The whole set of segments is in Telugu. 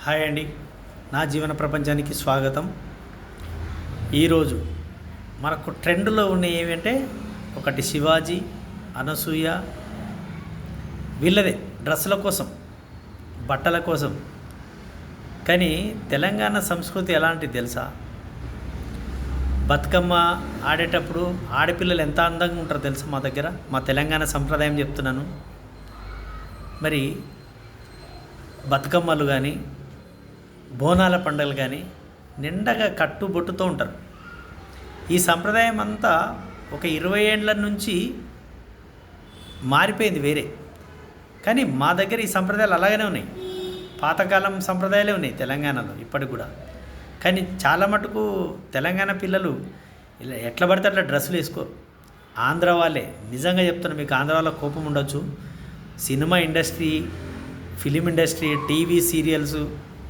హాయ్ అండి, నా జీవన ప్రపంచానికి స్వాగతం. ఈరోజు మనకు ట్రెండ్లో ఉన్న ఏమంటే ఒకటి శివాజీ, అనసూయ, వీళ్ళదే డ్రెస్సుల కోసం, బట్టల కోసం. కానీ తెలంగాణ సంస్కృతి ఎలాంటిది తెలుసా? బతుకమ్మ ఆడేటప్పుడు ఆడపిల్లలు ఎంత అందంగా ఉంటారో తెలుసా? మా దగ్గర మా తెలంగాణ సంప్రదాయం చెప్తున్నాను. మరి బతుకమ్మలు కానీ బోనాల పండుగలు కానీ నిండగా కట్టుబొట్టుతో ఉంటారు. ఈ సంప్రదాయం అంతా ఒక 20 ఏండ్ల నుంచి మారిపోయింది వేరే. కానీ మా దగ్గర ఈ సంప్రదాయాలు అలాగనే ఉన్నాయి, పాతకాలం సంప్రదాయాలే ఉన్నాయి తెలంగాణలో ఇప్పటికి కూడా. కానీ చాలా మటుకు తెలంగాణ పిల్లలు ఇలా ఎట్లా పడితే అట్లా డ్రెస్సులు వేసుకోరు. ఆంధ్ర వాళ్ళే, నిజంగా చెప్తున్నా మీకు, ఆంధ్ర వాళ్ళ కోపం ఉండొచ్చు. Cinema industry, film industry, TV serials,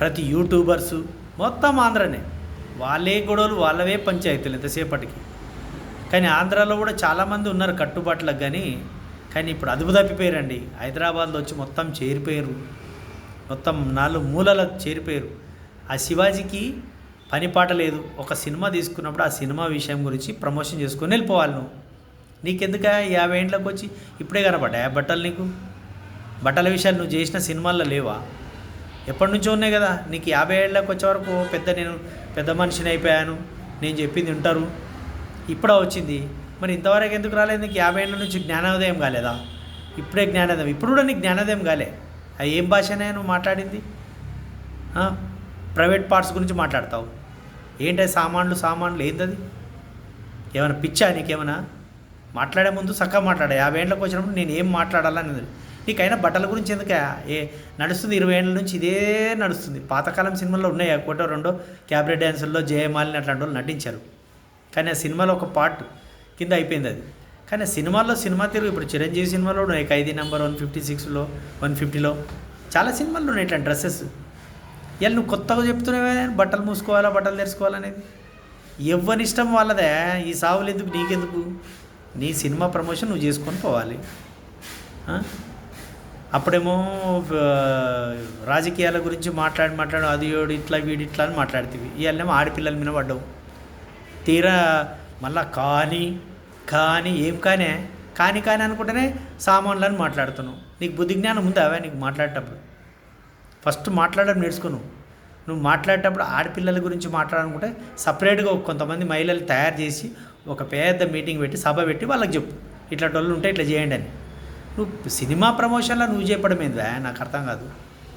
ప్రతి యూట్యూబర్సు మొత్తం ఆంధ్రనే. వాళ్ళే గొడవలు, వాళ్ళవే పంచాయతీలు ఎంతసేపటికి. కానీ ఆంధ్రాలో కూడా చాలామంది ఉన్నారు కట్టుబాట్లకు. కానీ ఇప్పుడు అదుపు తప్పిపోయారండి. హైదరాబాద్లో వచ్చి మొత్తం చేరిపోయారు, మొత్తం 4 మూలల చేరిపోయారు. ఆ శివాజీకి పని పాట లేదు. ఒక సినిమా తీసుకున్నప్పుడు ఆ సినిమా విషయం గురించి ప్రమోషన్ చేసుకొని వెళ్ళిపోవాలి. నీకెందుక 50 ఏండ్లకు వచ్చి ఇప్పుడే కనపడ్డా బట్టలు? నీకు బట్టల విషయాలు నువ్వు చేసిన సినిమాల్లో లేవా? ఎప్పటి నుంచో ఉన్నాయి కదా. నీకు 50 ఏళ్ళకి వచ్చే వరకు నేను పెద్ద మనిషిని అయిపోయాను, నేను చెప్పింది వింటారు, ఇప్పుడే వచ్చింది. మరి ఇంతవరకు ఎందుకు రాలేదు? నీకు 50 ఏళ్ళ నుంచి జ్ఞానోదయం కాలేదా? ఇప్పుడే జ్ఞానోదయం. ఇప్పుడు కూడా నీకు జ్ఞానోదయం కాలే. అది ఏం భాషనే నువ్వు మాట్లాడింది? ప్రైవేట్ పార్ట్స్ గురించి మాట్లాడతావు ఏంటి? సామాన్లు ఏంటది? ఏమైనా పిచ్చా నీకేమైనా? మాట్లాడే ముందు చక్కగా మాట్లాడా. 50 ఏళ్ళకి వచ్చినప్పుడు నేను ఏం మాట్లాడాలని. నీకైనా బట్టల గురించి ఎందుకు నడుస్తుంది? 20 ఏళ్ళ నుంచి ఇదే నడుస్తుంది. పాతకాలం సినిమాల్లో ఉన్నాయి, ఒకటో రెండో క్యాబరెట్ డ్యాన్సుల్లో జయమాలిని అట్లాంటి వాళ్ళు నటించారు. కానీ ఆ సినిమాలో ఒక పార్ట్ కింద అయిపోయింది అది. కానీ ఆ సినిమా తిరుగు ఇప్పుడు చిరంజీవి సినిమాలో ఉన్నాయి. ఖైదీ నెంబర్ 156లో, 150లో చాలా సినిమాల్లో ఉన్నాయి ఇట్లా డ్రెస్సెస్. ఇవాళ నువ్వు కొత్తగా చెప్తున్నావే బట్టలు మూసుకోవాలా, బట్టలు తెరుచుకోవాలనేది. ఎవరి ఇష్టం వాళ్ళదే. ఈ సావులు ఎందుకు నీకెందుకు? నీ సినిమా ప్రమోషన్ నువ్వు చేసుకొని పోవాలి. అప్పుడేమో రాజకీయాల గురించి మాట్లాడు, అది ఇట్లా వీడిట్లా అని మాట్లాడుతీవి. ఇవాళనేమో ఆడపిల్లల మీద పడ్డావు. తీరా మళ్ళా కానీ ఏం కానీ అనుకుంటేనే సామాన్లని మాట్లాడుతున్నావు. నీకు బుద్ధి జ్ఞానం ఉందా నీకు మాట్లాడేటప్పుడు? ఫస్ట్ మాట్లాడడం నేర్చుకో. నువ్వు మాట్లాడేటప్పుడు ఆడపిల్లల గురించి మాట్లాడాలనుకుంటే సపరేట్గా కొంతమంది మహిళలు తయారు చేసి ఒక పెద్ద మీటింగ్ పెట్టి, సభ పెట్టి వాళ్ళకి చెప్పు, ఇట్లాంటి వాళ్ళు ఉంటే ఇట్లా చేయండి అని. నువ్వు సినిమా ప్రమోషన్లో నువ్వు చెప్పడం ఏందా? నాకు అర్థం కాదు.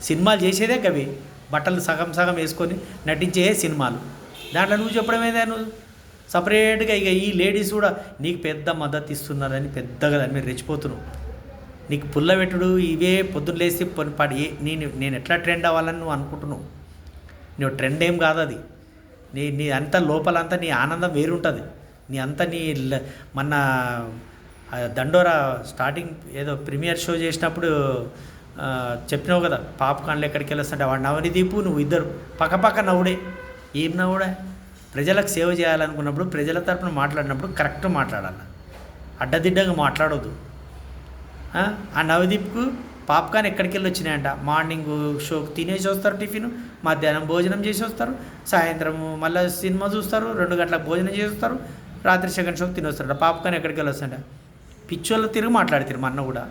సినిమాలు చేసేదే కవి, బట్టలు సగం వేసుకొని నటించే సినిమాలు. దాంట్లో నువ్వు చెప్పడం ఏందా? నువ్వు సపరేట్గా ఇక ఈ లేడీస్ కూడా నీకు పెద్ద మద్దతు ఇస్తున్నారని పెద్దగా దాని మీద రెచ్చిపోతున్నావు. నీకు పుల్లబెట్టుడు ఇవే పొద్దున్న లేసి పడి నేను ఎట్లా ట్రెండ్ అవ్వాలని నువ్వు అనుకుంటున్నావు. నువ్వు ట్రెండ్ ఏం కాదు అది. నీ అంతా లోపలంతా నీ ఆనందం వేరుంటుంది. నీ మొన్న దండోరా స్టార్టింగ్ ఏదో ప్రీమియర్ షో చేసినప్పుడు చెప్పినావు కదా, పాప్కార్న్లు ఎక్కడికి వెళ్ళొస్తుంటే వాడు నవనిదీపు నువ్వు ఇద్దరు పక్కపక్క నవ్వుడే. ఏం నవ్వుడే? ప్రజలకు సేవ చేయాలనుకున్నప్పుడు, ప్రజల తరపున మాట్లాడినప్పుడు కరెక్ట్ మాట్లాడాలి, అడ్డదిడ్డంగా మాట్లాడవద్దు. ఆ నవదీప్కు పాప్కార్న్ ఎక్కడికి వెళ్ళి వచ్చినాయంట? మార్నింగ్ షోకి తినేసి వస్తారు, టిఫిన్, మధ్యాహ్నం భోజనం చేసి వస్తారు, సాయంత్రం మళ్ళీ సినిమా చూస్తారు, 2 గంటలకు భోజనం చేసి వస్తారు, రాత్రి సెకండ్ షోకి తినొస్తారట. పాప్కార్న్ ఎక్కడికి వెళ్ళి వస్తాడ? పిచ్చోళ్ళు తిరిగి మాట్లాడతారు. మా అన్న కూడా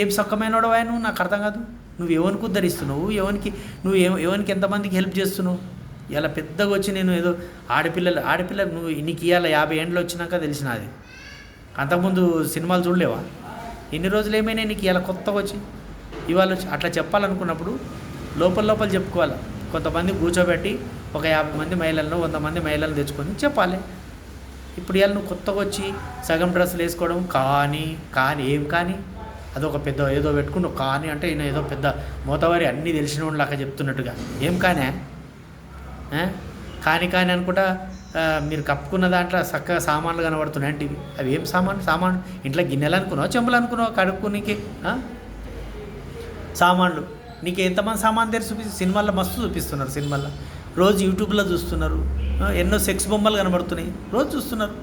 ఏం సొక్కమైనోడు నువ్వు? నాకు అర్థం కాదు. నువ్వు ఎవరికి ఉద్ధరిస్తున్నావు? ఎవరికి ఎంతమందికి హెల్ప్ చేస్తున్నావు? ఇలా పెద్దగా వచ్చి నేను ఏదో ఆడపిల్ల నువ్వు నీకు ఇవాళ 50 ఏండ్లు వచ్చినాక తెలిసిన అది. అంతకుముందు సినిమాలు చూడలేవా? ఎన్ని రోజులు ఏమైనా నీకు ఇలా కొత్తగా వచ్చి ఇవాళ వచ్చి అట్లా చెప్పాలనుకున్నప్పుడు లోపల చెప్పుకోవాలి. కొంతమంది కూర్చోబెట్టి ఒక 50 మంది మహిళలను, 100 మంది మహిళలను తెచ్చుకొని చెప్పాలి. ఇప్పుడు ఇవాళ నువ్వు కొత్తగా వచ్చి సగం డ్రెస్సులు వేసుకోవడం కానీ అదొక పెద్ద ఏదో పెట్టుకున్నావు. కానీ అంటే ఈయన ఏదో పెద్ద మోతవారి అన్నీ తెలిసిన వాళ్ళలాగా చెప్తున్నట్టుగా. ఏం కానీ అనుకుంటా మీరు కప్పుకున్న దాంట్లో చక్కగా సామాన్లు కనబడుతున్నాయి అంటే అవి ఏం సామాన్లు? ఇంట్లో గిన్నెలు అనుకున్నావు, చెంబులు అనుకున్నావు కడుక్కునికి? సామాన్లు నీకు ఎంతమంది సామాన్ తెరిచి సినిమాల్లో మస్తు చూపిస్తున్నారు. సినిమాల్లో రోజు యూట్యూబ్లో చూస్తున్నారు, ఎన్నో సెక్స్ బొమ్మలు కనబడుతున్నాయి, రోజు చూస్తున్నారు.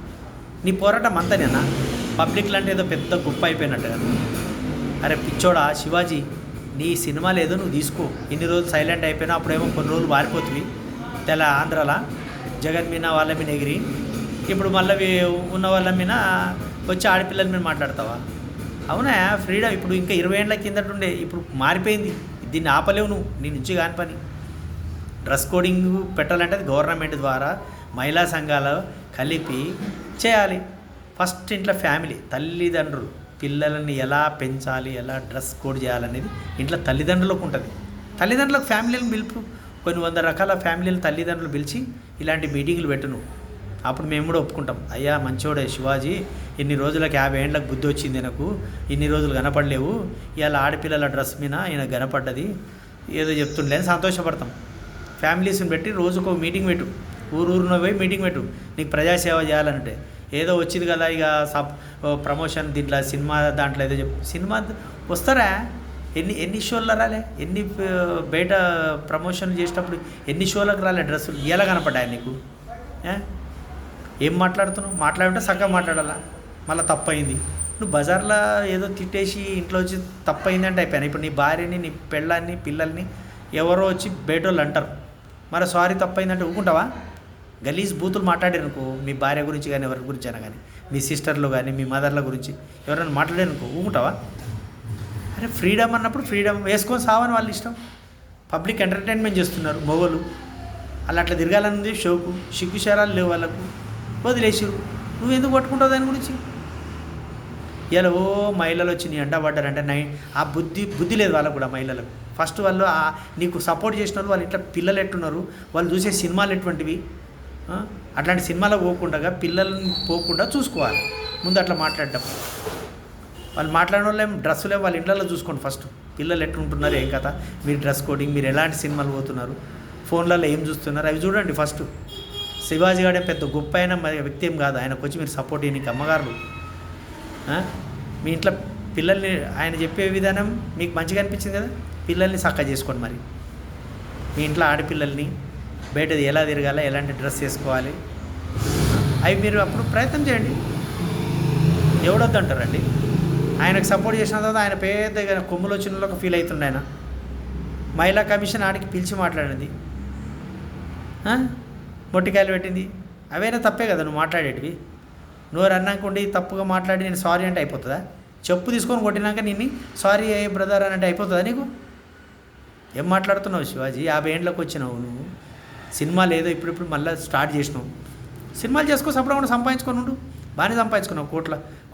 నీ పోరాటం అంతనేనా? పబ్లిక్ లాంటి ఏదో పెద్ద గొప్ప అయిపోయినట్టు కదా. అరే పిచ్చోడా శివాజీ, నీ సినిమాలు ఏదో నువ్వు తీసుకో. ఇన్ని రోజులు సైలెంట్ అయిపోయినా అప్పుడేమో కొన్ని రోజులు వారిపోతుంది ఆంధ్రాలో జగన్ మీద వాళ్ళ మీద ఎగిరి, ఇప్పుడు మళ్ళీ ఉన్న వాళ్ళ మీద వచ్చి ఆడపిల్లల మీద మాట్లాడతావా? అవునా ఫ్రీడమ్ ఇప్పుడు ఇంకా 20 ఏళ్ళ కిందట ఉండే, ఇప్పుడు మారిపోయింది. దీన్ని ఆపలేవు నువ్వు, నీ నుంచి కాని పని. డ్రెస్ కోడింగ్ పెట్టాలంటే అది గవర్నమెంట్ ద్వారా మహిళా సంఘాలు కలిపి చేయాలి. ఫస్ట్ ఇంట్లో ఫ్యామిలీ, తల్లిదండ్రులు పిల్లలని ఎలా పెంచాలి, ఎలా డ్రెస్ కోడ్ చేయాలనేది ఇంట్లో తల్లిదండ్రులకు ఉంటుంది. తల్లిదండ్రులకు ఫ్యామిలీని పిలుపు, కొన్ని 100 రకాల ఫ్యామిలీలు తల్లిదండ్రులు పిలిచి ఇలాంటి మీటింగులు పెట్టును. అప్పుడు మేము కూడా ఒప్పుకుంటాం, అయ్యా మంచోడే శివాజీ, ఇన్ని రోజులకు 50 ఏళ్ళకి బుద్ధి వచ్చింది నాకు, ఇన్ని రోజులు కనపడలేవు, ఇవాళ ఆడపిల్లల డ్రెస్ మీద ఈయన కనపడ్డది ఏదో చెప్తుండే అని సంతోషపడతాం. ఫ్యామిలీస్ని పెట్టి రోజుకు మీటింగ్ పెట్టు, ఊరున పోయి మీటింగ్ పెట్టు. నీకు ప్రజాసేవ చేయాలంటే ఏదో వచ్చింది కదా ఇక ప్రమోషన్ దీంట్లో సినిమా దాంట్లో ఏదో చెప్పు. సినిమా వస్తారా? ఎన్ని షోల్లో రాలే, ఎన్ని బయట ప్రమోషన్లు చేసేటప్పుడు ఎన్ని షోలకు రాలే డ్రెస్సులు ఎలా కనపడ్డాయి నీకు? ఏం మాట్లాడుతున్నావు? మాట్లాడుంటే చక్కగా మాట్లాడాలా, మళ్ళీ తప్పయింది. నువ్వు బజార్లో ఏదో తిట్టేసి ఇంట్లో వచ్చి తప్పయింది అంటే అయిపోయాను. ఇప్పుడు నీ భార్యని, నీ పెళ్ళాన్ని, పిల్లల్ని ఎవరో వచ్చి బయటోళ్ళు అంటారు, మరి సారీ తప్పైందంటే ఊరుకుంటావా? గలీజ్ బూతులు మాట్లాడారనుకో, మీ భార్య గురించి కానీ ఎవరి గురించి అయినా కానీ, మీ సిస్టర్లు కానీ మీ మదర్ల గురించి ఎవరైనా మాట్లాడారనుకో ఊరుకుంటావా? అరే ఫ్రీడమ్ అన్నప్పుడు ఫ్రీడమ్ వేసుకొని సావని వాళ్ళ ఇష్టం. పబ్లిక్ ఎంటర్టైన్మెంట్ చేస్తున్నారు మొగోళ్ళు, అలా అట్లా తిరగాలన్నది షోకు, సిగ్గుశారాలు లేవు వాళ్ళకు, వదిలేసిరు. నువ్వు ఎందుకు పట్టుకుంటావు దాని గురించి? ఇలా మహిళలు వచ్చి నీ అంట పడ్డారంటే ఆ బుద్ధి లేదు వాళ్ళకు కూడా. మహిళలకు ఫస్ట్ వాళ్ళు నీకు సపోర్ట్ చేసిన వాళ్ళు ఇంట్లో పిల్లలు ఎట్టున్నారు, వాళ్ళు చూసే సినిమాలు ఎటువంటివి, అట్లాంటి సినిమాలకు పోకుండా పిల్లల్ని పోకుండా చూసుకోవాలి. ముందు అట్లా మాట్లాడటం, వాళ్ళు మాట్లాడిన వాళ్ళు ఏం డ్రెస్సులే వాళ్ళ ఇంట్లో చూసుకోండి. ఫస్ట్ పిల్లలు ఎట్లుంటున్నారు, ఏం కథ, మీరు డ్రెస్ కోడింగ్, మీరు ఎలాంటి సినిమాలు పోతున్నారు, ఫోన్లలో ఏం చూస్తున్నారు, అవి చూడండి ఫస్ట్. శివాజీ గారే పెద్ద గొప్ప అయిన వ్యక్తి ఏం కాదు, ఆయనకు వచ్చి మీరు సపోర్ట్ చేయడానికి అమ్మగారు. మీ ఇంట్లో పిల్లల్ని ఆయన చెప్పే విధానం మీకు మంచిగా అనిపించింది కదా, పిల్లల్ని చక్కగా చేసుకోండి. మరి మీ ఇంట్లో ఆడపిల్లల్ని బయటది ఎలా తిరగాలి, ఎలాంటి డ్రెస్ వేసుకోవాలి, అవి మీరు అప్పుడు ప్రయత్నం చేయండి. ఎవడొద్దు అంటారండి? ఆయనకు సపోర్ట్ చేసిన తర్వాత ఆయన పెద్దగా కొమ్ములు వచ్చిన ఫీల్ అవుతుండే. ఆయన మహిళా కమిషన్ ఆడికి పిలిచి మాట్లాడింది, మొట్టికాయలు పెట్టింది, అవైనా తప్పే కదా నువ్వు మాట్లాడేటివి. నోరు అన్నాకుండి తప్పుగా మాట్లాడి నేను సారీ అంటే అయిపోతుందా? చెప్పు తీసుకొని కొట్టినాక నిన్ను సారీ బ్రదర్ అని అంటే అయిపోతుందా నీకు? ఏం మాట్లాడుతున్నావు శివాజీ? 50 ఏళ్ళకి వచ్చినావు నువ్వు, సినిమాలు ఏదో ఇప్పుడిప్పుడు మళ్ళీ స్టార్ట్ చేసినావు. సినిమాలు చేసుకో, సపరేట్గా సంపాదించుకొని ఉండు. బాగానే సంపాదించుకున్నావు,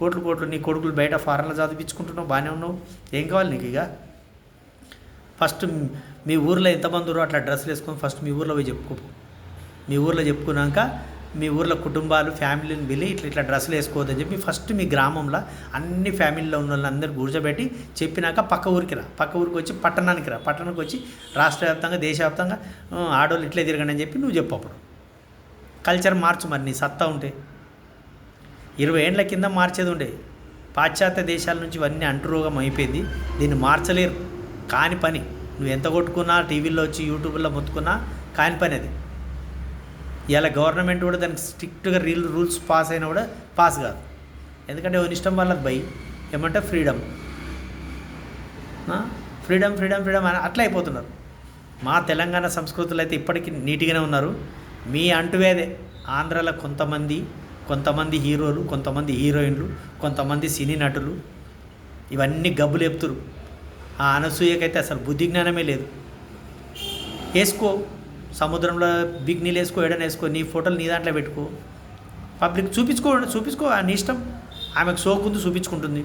కోట్లు నీ కొడుకులు బయట ఫారెన్లో చదివించుకుంటున్నావు, బాగానే ఉన్నావు. ఏం కావాలి నీకు? ఇక ఫస్ట్ మీ ఊర్లో ఎంతమంది ఉన్నారో అట్లా డ్రెస్సులు వేసుకొని ఫస్ట్ మీ ఊర్లో పోయి చెప్పుకో. మీ ఊర్లో చెప్పుకున్నాక మీ ఊర్లో కుటుంబాలు ఫ్యామిలీని వెళ్ళి ఇట్లా డ్రెస్సులు వేసుకోవద్దని చెప్పి ఫస్ట్ మీ గ్రామంలో అన్ని ఫ్యామిలీలో ఉన్న వాళ్ళందరూ కూర్చోబెట్టి చెప్పినాక పక్క ఊరికి వచ్చి పట్టణానికి వచ్చి రాష్ట్ర వ్యాప్తంగా దేశవ్యాప్తంగా ఆడవాళ్ళు ఇట్లే తిరగండి అని చెప్పి నువ్వు చెప్పు. అప్పుడు కల్చర్ మార్చు. మరి నీ సత్తా ఉంటే 20 ఏళ్ళ కింద మార్చేది ఉండే. పాశ్చాత్య దేశాల నుంచి ఇవన్నీ అంటురోగం అయిపోయింది, దీన్ని మార్చలేరు. కాని పని, నువ్వు ఎంత కొట్టుకున్నా టీవీలో వచ్చి యూట్యూబ్లో మొత్తుకున్నా కాని పని అది. ఇలా గవర్నమెంట్ కూడా దానికి స్ట్రిక్ట్గా రూల్స్ పాస్ అయినా కూడా పాస్ కాదు. ఎందుకంటే ఎవరి ఇష్టం వాళ్ళకి భయ్ ఏమంటే ఫ్రీడమ్ అని అట్లా అయిపోతున్నారు. మా తెలంగాణ సంస్కృతులు అయితే ఇప్పటికీ నీట్గానే ఉన్నారు. మీ అంటువేదే ఆంధ్రాలో కొంతమంది హీరోలు, కొంతమంది హీరోయిన్లు, కొంతమంది సినీ నటులు ఇవన్నీ గబ్బులు చెప్తురు. ఆ అనసూయకైతే అసలు బుద్ధి జ్ఞానమే లేదు. వేసుకో, సముద్రంలో బిగ్ నీళ్ళు వేసుకో, ఎడని వేసుకో, నీ ఫోటోలు నీ దాంట్లో పెట్టుకో, పబ్లిక్ చూపించుకో నీ ఇష్టం. ఆమెకు సోకుంది చూపించుకుంటుంది,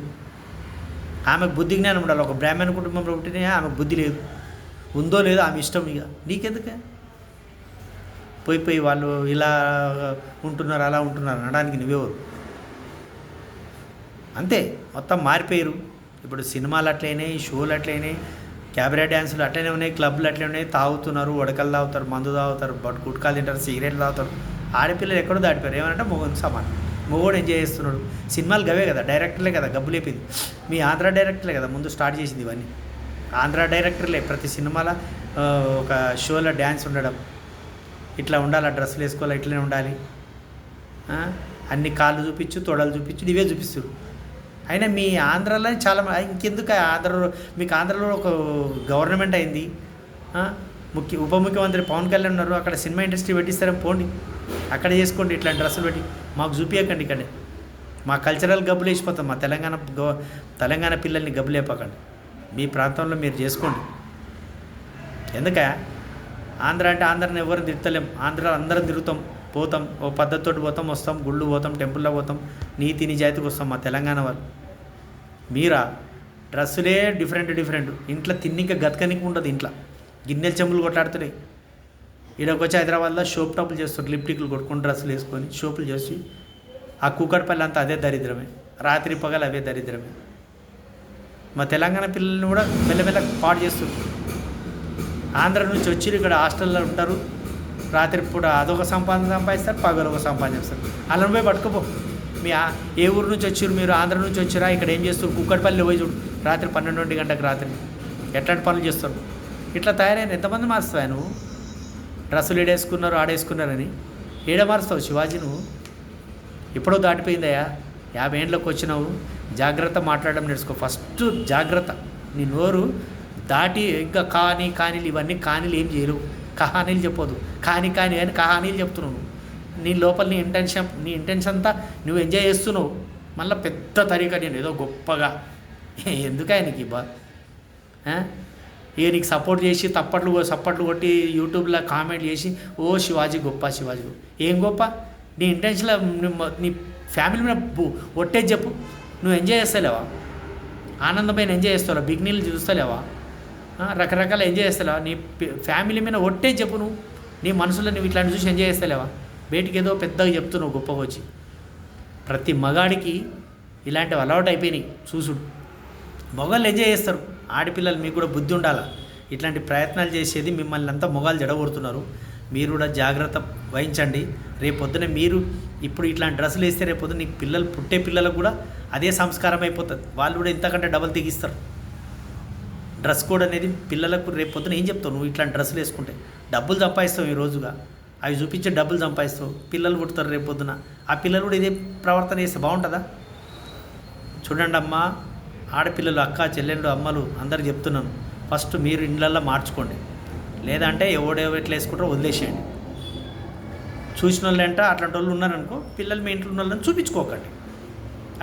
ఆమెకు బుద్ధి జ్ఞానం ఉండాలి. ఒక బ్రాహ్మణ కుటుంబంలో పుట్టిన ఆమెకు బుద్ధి లేదు, ఉందో లేదో ఆమె ఇష్టం. ఇక నీకెందుకే పోయి వాళ్ళు ఇలా ఉంటున్నారు అలా ఉంటున్నారు అనడానికి నువ్వెవరు? అంతే, మొత్తం మారిపోయారు. ఇప్పుడు సినిమాలు అట్లయినాయి, షోలు అట్లయినాయి, క్యాబరే డ్యాన్సులు అట్లనే ఉన్నాయి, క్లబ్లు అట్లనే ఉన్నాయి. తాగుతున్నారు, ఉడకలు తాగుతారు, మందు తాగుతారు, గుట్కాలు తింటారు, సిగరెట్లు తాగుతారు. ఆడపిల్లలు ఎక్కడో దాటిపోయారు. ఏమంటే మొగోని సమానం, మొగోడు ఎంజాయ్ చేస్తున్నాడు. సినిమాలు గవే కదా, డైరెక్టర్లే కదా గబ్బు లేపింది. మీ ఆంధ్ర డైరెక్టర్లే కదా ముందు స్టార్ట్ చేసింది ఇవన్నీ. ఆంధ్ర డైరెక్టర్లే ప్రతి సినిమాలో ఒక షోలో డ్యాన్స్ ఉండడం, ఇట్లా ఉండాలి, డ్రెస్సులు వేసుకోవాలి, ఇట్లనే ఉండాలి, అన్ని కాళ్ళు చూపించు, తొడలు చూపించు, ఇవే చూపిస్తారు. అయినా మీ ఆంధ్రాలో చాలా ఇంకెందుకు ఆంధ్రలో మీకు ఆంధ్రలో ఒక గవర్నమెంట్ అయింది, ఉప ముఖ్యమంత్రి పవన్ కళ్యాణ్ ఉన్నారు, అక్కడ సినిమా ఇండస్ట్రీ పెట్టిస్తారని పోండి, అక్కడ చేసుకోండి. ఇట్లాంటి డ్రెస్సులు పెట్టి మాకు చూపించకండి. ఇక్కడ మా కల్చరల్ గబ్బులు వేసిపోతాం. మా తెలంగాణ పిల్లల్ని గబ్బులు వేపకండి. మీ ప్రాంతంలో మీరు చేసుకోండి. ఎందుక ఆంధ్ర అంటే ఆంధ్రాని ఎవరు తిడతలేం. ఆంధ్ర అందరం తిరుగుతాం, పోతాం, ఓ పద్ధతితోటి పోతాం, వస్తాం, గుళ్ళు పోతాం, టెంపుల్లో పోతాం, నీతి నిజాయితీకి వస్తాం. మా తెలంగాణ వాళ్ళు మీరా డ్రెస్సులే డిఫరెంట్. ఇంట్లో తిన్నిక గతకనికి ఉండదు. ఇంట్లో గిన్నెలు చెంబులు కొట్లాడుతున్నాయి. ఈడకి వచ్చి హైదరాబాద్లో షోప్ టాపులు చేస్తారు, లిప్టిక్లు కొట్టుకొని డ్రెస్సులు వేసుకొని షోపులు చేసి ఆ కూకట్పల్లి అంతా అదే దరిద్రమే, రాత్రి పగలు అవే దరిద్రమే. మా తెలంగాణ పిల్లల్ని కూడా మెల్లమెల్ల పాడు చేస్తుంది. ఆంధ్ర నుంచి వచ్చి ఇక్కడ హాస్టల్లో ఉంటారు, రాత్రి పూట అదొక సంపాదిస్తారు, పగలు ఒక సంపాదిస్తారు. అలా పోయి పట్టుకోపో. మీ ఏ ఊరు నుంచి వచ్చారు మీరు? ఆంధ్ర నుంచి వచ్చారా? ఇక్కడ ఏం చేస్తారు? కూకట్పల్లి పోయి చూడు, రాత్రి 12 గంటలకు రాత్రి ఎట్లాంటి పనులు చేస్తారు. ఇట్లా తయారైన ఎంతమంది మారుస్తావు నువ్వు? డ్రెస్సులు ఏడేసుకున్నారు, ఆడేసుకున్నారని ఏడ మారుస్తావు శివాజీ? నువ్వు ఎప్పుడో దాటిపోయిందయ్యా. 50 ఏళ్ళకి వచ్చినావు. జాగ్రత్త మాట్లాడడం నేర్చుకో. ఫస్ట్ జాగ్రత్త. నీ నోరు దాటి ఇంకా కానీలు ఇవన్నీ కానీలు ఏం చేయలేవు. కహానీలు చెప్పొద్దు. కానీ అని కహానీలు చెప్తున్నావు. నీ లోపల నీ ఇంటెన్షన్ అంతా నువ్వు ఎంజాయ్ చేస్తున్నావు. మళ్ళీ పెద్ద తరీకా నేను ఏదో గొప్పగా ఎందుకే నీకు ఇక నీకు సపోర్ట్ చేసి సప్పట్లు కొట్టి యూట్యూబ్లో కామెంట్ చేసి ఓ శివాజీ గొప్ప, శివాజీ ఏం గొప్ప? నీ ఇంటెన్షన్లో నీ ఫ్యామిలీ మీద ఒట్టేది చెప్పు. నువ్వు ఎంజాయ్ చేస్తలేవా? ఆనందమైన ఎంజాయ్ చేస్తావా? బిగ్ నీళ్ళు చూస్తలేవా? రకరకాల ఎంజాయ్ చేస్తలేవా? నీ ఫ్యామిలీ మీద ఒట్టేది చెప్పు. నువ్వు నీ మనసులో నువ్వు ఇట్లాంటి చూసి ఎంజాయ్ చేస్తలేవా? బయటికి ఏదో పెద్దగా చెప్తున్నావు గొప్పగా వచ్చి. ప్రతి మగాడికి ఇలాంటివి అలవాటు అయిపోయినాయి చూసుడు. మొగాళ్ళు ఎంజాయ్ చేస్తారు, ఆడపిల్లలు మీకు కూడా బుద్ధి ఉండాలా. ఇట్లాంటి ప్రయత్నాలు చేసేది మిమ్మల్ని అంతా మొగాళ్ళు జడగొడుతున్నారు. మీరు కూడా జాగ్రత్త వహించండి. రేపొద్దున మీరు ఇప్పుడు ఇట్లాంటి డ్రెస్సులు వేస్తే రేపొద్దున నీకు పిల్లలు పుట్టే పిల్లలకు కూడా అదే సంస్కారం అయిపోతుంది. వాళ్ళు కూడా ఇంతకంటే డబల్ తెగిస్తారు. డ్రెస్ కోడ్ అనేది పిల్లలకు రేపొద్దున ఏం చెప్తావు? నువ్వు ఇట్లాంటి డ్రెస్సులు వేసుకుంటే డబ్బులు సంపాదిస్తావు. ఈ రోజుగా అవి చూపించే డబ్బులు సంపాదిస్తావు. పిల్లలు పుడతారు రేపొద్దున. ఆ పిల్లలు కూడా ఇదే ప్రవర్తన చేస్తే బాగుంటుందా? చూడండి అమ్మ, ఆడపిల్లలు, అక్క చెల్లెళ్ళు, అమ్మలు అందరికి చెప్తున్నాను, ఫస్ట్ మీరు ఇండ్లల్లో మార్చుకోండి. లేదంటే ఎవడెవరు ఎట్లా వేసుకుంటారో వదిలేసేయండి. చూసిన వాళ్ళు అంటే అట్లాంటి వాళ్ళు ఉన్నారనుకో, పిల్లలు మీ ఇంట్లో ఉన్న వాళ్ళని చూపించుకోకండి.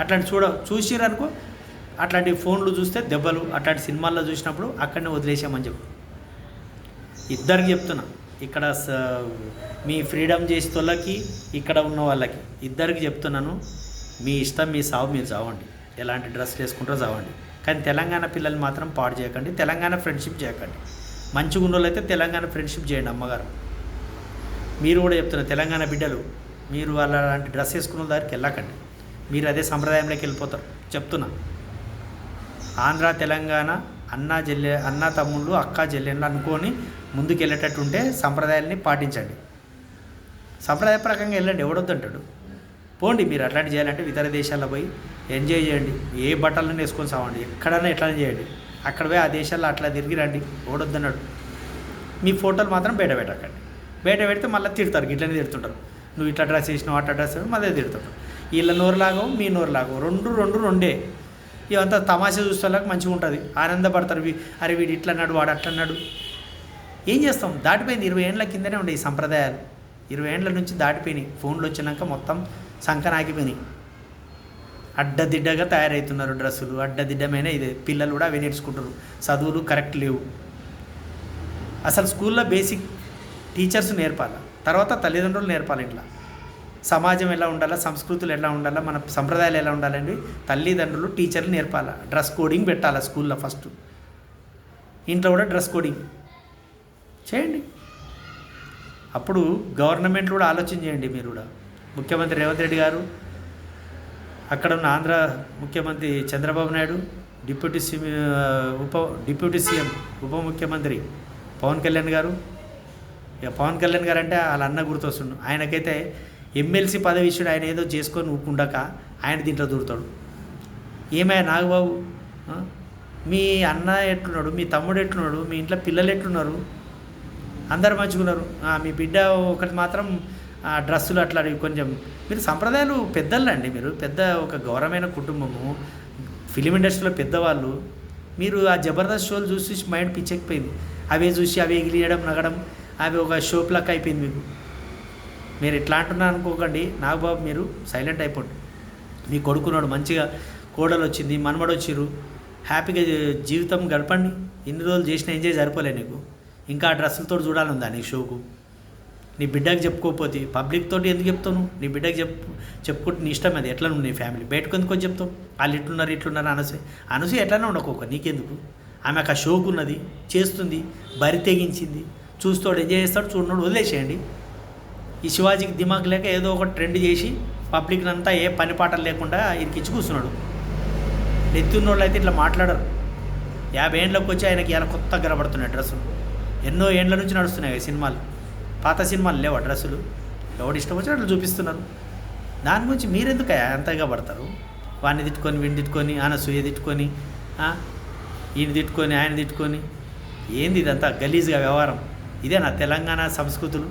అట్లాంటి చూసిరనుకో, అట్లాంటి ఫోన్లు చూస్తే దెబ్బలు, అట్లాంటి సినిమాల్లో చూసినప్పుడు అక్కడనే వదిలేసామని చెప్పు. ఇద్దరికి చెప్తున్నా, ఇక్కడ మీ ఫ్రీడమ్ చేసే వాళ్ళకి, ఇక్కడ ఉన్న వాళ్ళకి ఇద్దరికి చెప్తున్నాను, మీ ఇష్టం, మీ సావు మీరు చావండి. ఎలాంటి డ్రెస్సులు వేసుకుంటారో చావండి. కానీ తెలంగాణ పిల్లలు మాత్రం పాడు చేయకండి. తెలంగాణ ఫ్రెండ్షిప్ చేయకండి. మంచిగా ఉన్న వాళ్ళైతే తెలంగాణ ఫ్రెండ్షిప్ చేయండి. అమ్మగారు మీరు కూడా చెప్తున్నారు, తెలంగాణ బిడ్డలు మీరు అలాంటి డ్రెస్ వేసుకున్న దగ్గరికి వెళ్ళకండి. మీరు అదే సంప్రదాయంలోకి వెళ్ళిపోతారు. చెప్తున్నా, ఆంధ్ర తెలంగాణ అన్న తమ్ముళ్ళు, అక్క చెల్లెళ్ళు అనుకొని ముందుకు వెళ్ళేటట్టు ఉంటే సంప్రదాయాలని పాటించండి. సంప్రదాయ ప్రకారంగా వెళ్ళండి, ఎవడొద్దంటాడు. పోండి. మీరు అట్లాంటి చేయాలంటే ఇతర దేశాల్లో పోయి ఎంజాయ్ చేయండి. ఏ బట్టలను వేసుకొని సావండి, ఎక్కడైనా ఎట్లా చేయండి. అక్కడ పోయి ఆ దేశాల్లో అట్లా తిరిగి రండి, ఓడొద్దన్నాడు. మీ ఫోటోలు మాత్రం బయట పెట్టకండి. బయట పెడితే మళ్ళీ తిడతారు, ఇట్లనే తిడుతుంటారు. నువ్వు ఇట్లా డ్రెస్ వేసినావు, అట్లా డ్రెస్ వేసినావు, మళ్ళీ తిడుతుంటారు. వీళ్ళ నోరులాగో మీ నోరులాగో రెండే. ఇవంతా తమాషా చూసేలాగా మంచిగా ఉంటుంది, ఆనందపడతారు. అరే వీడు ఇట్లా అన్నాడు, వాడు అట్లా అన్నాడు. ఏం చేస్తాం? దాటిపోయింది. 20 ఏళ్ళ కిందనే ఉండే ఈ సంప్రదాయాలు. 20 ఏళ్ళ నుంచి దాటిపోయినాయి. ఫోన్లు వచ్చినాక మొత్తం సంకనాగిపోయినాయి. అడ్డదిడ్డగా తయారవుతున్నారు డ్రెస్సులు, అడ్డదిడ్డమైన ఇదే. పిల్లలు కూడా అవి నేర్చుకుంటారు. చదువులు కరెక్ట్ లేవు. అసలు స్కూల్లో బేసిక్ టీచర్స్ నేర్పాలి, తర్వాత తల్లిదండ్రులు నేర్పాలి. ఇట్లా సమాజం ఎలా ఉండాలా, సంస్కృతులు ఎలా ఉండాలా, మన సంప్రదాయాలు ఎలా ఉండాలండి తల్లిదండ్రులు టీచర్లు నేర్పాలా. డ్రెస్ కోడింగ్ పెట్టాలా స్కూల్లో ఫస్ట్. ఇంట్లో కూడా డ్రెస్ కోడింగ్ చేయండి. అప్పుడు గవర్నమెంట్ కూడా ఆలోచన చేయండి. మీరు కూడా ముఖ్యమంత్రి రేవంత్ రెడ్డి గారు, అక్కడ ఉన్న ఆంధ్ర ముఖ్యమంత్రి చంద్రబాబు నాయుడు, డిప్యూటీ సీఎం ఉప ముఖ్యమంత్రి పవన్ కళ్యాణ్ గారు. ఇక పవన్ కళ్యాణ్ గారు అంటే వాళ్ళ అన్న గుర్తొస్తుండు. ఆయనకైతే ఎమ్మెల్సీ పదవి ఇచ్చాడు, ఆయన ఏదో చేసుకొని ఊకుండక ఆయన దీంట్లో దూరుతాడు. ఏమైనా నాగబాబు, మీ అన్న ఎట్లున్నాడు, మీ తమ్ముడు ఎట్లున్నాడు, మీ ఇంట్లో పిల్లలు ఎట్లున్నారు, అందరు మంచిగున్నారు. మీ బిడ్డ ఒకటి మాత్రం డ్రెస్సులు అట్లా కొంచెం మీరు సంప్రదాయాలు పెద్దలండి. మీరు పెద్ద ఒక గౌరవమైన కుటుంబము, ఫిలిం ఇండస్ట్రీలో పెద్దవాళ్ళు మీరు ఆ జబర్దస్త్ షోలు చూసి మైండ్ పిచ్చెక్కిపోయింది. అవే చూసి అవే ఎగిరియడం నగడం అవి ఒక షోప్ లెక్క అయిపోయింది మీకు. మీరు ఇట్లా అంటున్నారు అనుకోకండి. నాగబాబు మీరు సైలెంట్ అయిపోండి. మీ కొడుకున్నాడు మంచిగా, కోడలు వచ్చింది, మనమడు వచ్చిర్రు, హ్యాపీగా జీవితం గడపండి. ఇన్ని రోజులు చేసిన ఎంజాయ్ సరిపోలే నీకు. ఇంకా ఆ డ్రెస్సులతో చూడాలందా నీ షోకు? నీ బిడ్డకి చెప్పుకోకపోతే పబ్లిక్ తోటి ఎందుకు చెప్తావు? నీ బిడ్డకి చెప్పుకుంటే నీ ఇష్టం, అది ఎట్లా నువ్వు నీ ఫ్యామిలీ బయటకు ఎందుకు చెప్తావు? వాళ్ళు ఇట్లున్నారు అనసూయ ఎట్లనే ఉండకోక నీకెందుకు? ఆమె ఆ షోకు ఉన్నది, చేస్తుంది, బరి తెగించింది, చూస్తాడు, ఎంజాయ్ చేస్తాడు, చూడనోడు వదిలేసేయండి. ఈ శివాజీకి దిమాగ్ లేక ఏదో ఒక ట్రెండ్ చేసి పబ్లిక్ అంతా ఏ పని పాటలు లేకుండా ఇరికిచ్చి కూర్చున్నాడు. నెత్తున్నోళ్ళు అయితే ఇట్లా మాట్లాడరు. 50 ఏళ్ళకి వచ్చి ఆయనకి ఇలా కొత్త కనబడుతున్నాయి డ్రెస్సులు. ఎన్నో ఏండ్ల నుంచి నడుస్తున్నాయి సినిమాలు, పాత సినిమాలు లేవు డ్రెస్సులు. ఎవడు ఇష్టం వచ్చి అట్లా చూపిస్తున్నారు. దాని గురించి మీరెందుకు అంతగా పడతారు? వాడిని తిట్టుకొని, వీడిని తిట్టుకొని, అనసూయ తిట్టుకొని, ఈయన తిట్టుకొని, ఆయన తిట్టుకొని, ఏంది ఇదంతా గలీజ్గా వ్యవహారం? ఇదే నా తెలంగాణ సంస్కృతులు.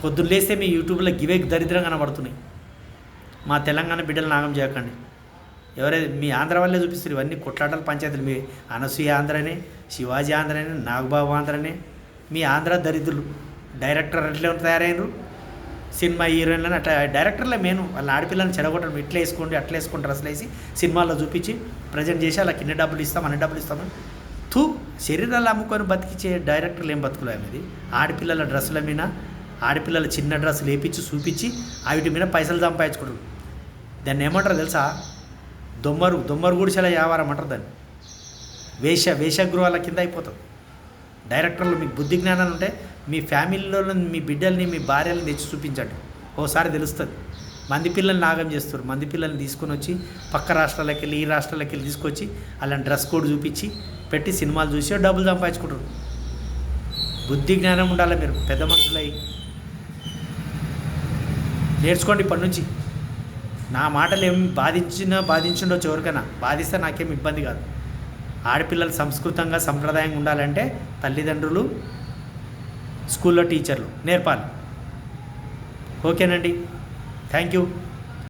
పొద్దున్న లేస్తే మీ యూట్యూబ్లో గివే దరిద్రంగా కనబడుతున్నాయి. మా తెలంగాణ బిడ్డలు నాగం చేయకండి. ఎవరైతే మీ ఆంధ్ర వాళ్ళే చూపిస్తారు ఇవన్నీ కొట్లాటలు, పంచాయతీలు. మీ అనసూయ ఆంధ్రనే, శివాజీ ఆంధ్రనే, నాగబాబు ఆంధ్రనే. మీ ఆంధ్ర దరిద్రులు. డైరెక్టర్ ఎట్లా తయారయ్యారు, సినిమా హీరోయిన్లను అట్లా డైరెక్టర్లే మెయిన్. వాళ్ళ ఆడపిల్లని చెడగొట్టడం, ఇట్లా వేసుకోండి అట్లా వేసుకుంటారు, అసలు వేసి సినిమాల్లో చూపించి ప్రజెంట్ చేసి అలా కింద డబ్బులు ఇస్తాం, అన్ని డబ్బులు ఇస్తామని శరీరాలు అమ్ముకొని బతికిచ్చే డైరెక్టర్లు ఏం బతుకులు అనేది? ఆడపిల్లల డ్రెస్సుల మీద, ఆడపిల్లల చిన్న డ్రెస్సులు వేపించి చూపించి వాటి మీద పైసలు సంపాదించుకుంటారు. దాన్ని ఏమంటారు తెలుసా? దొమ్మరు గుడిసెల వ్యాపారం అంటారు దాన్ని. వేషగృహాల కింద అయిపోతుంది. డైరెక్టర్లు మీకు బుద్ధి జ్ఞానాలు ఉంటే మీ ఫ్యామిలీలో మీ బిడ్డల్ని, మీ భార్యలను తెచ్చి చూపించండి, ఓసారి తెలుస్తుంది. మంది పిల్లల్ని నాగం చేస్తారు. మంది పిల్లల్ని తీసుకొని వచ్చి పక్క రాష్ట్రాలకు వెళ్ళి, ఈ రాష్ట్రాలకు వెళ్ళి తీసుకొచ్చి అలాంటి డ్రెస్ కోడ్ చూపించి పెట్టి సినిమాలు చూసి డబ్బులు సంపాదించుకుంటారు. బుద్ధి జ్ఞానం ఉండాలి. మీరు పెద్ద మనుషులై నేర్చుకోండి ఇప్పటి నుంచి. నా మాటలు ఏం బాధించుండొచ్చు ఎవరికైనా. బాధిస్తే నాకేం ఇబ్బంది కాదు. ఆడపిల్లలు సంస్కృతంగా, సంప్రదాయంగా ఉండాలంటే తల్లిదండ్రులు, స్కూల్లో టీచర్లు నేర్పాలి. ఓకేనండి, థ్యాంక్ యూ.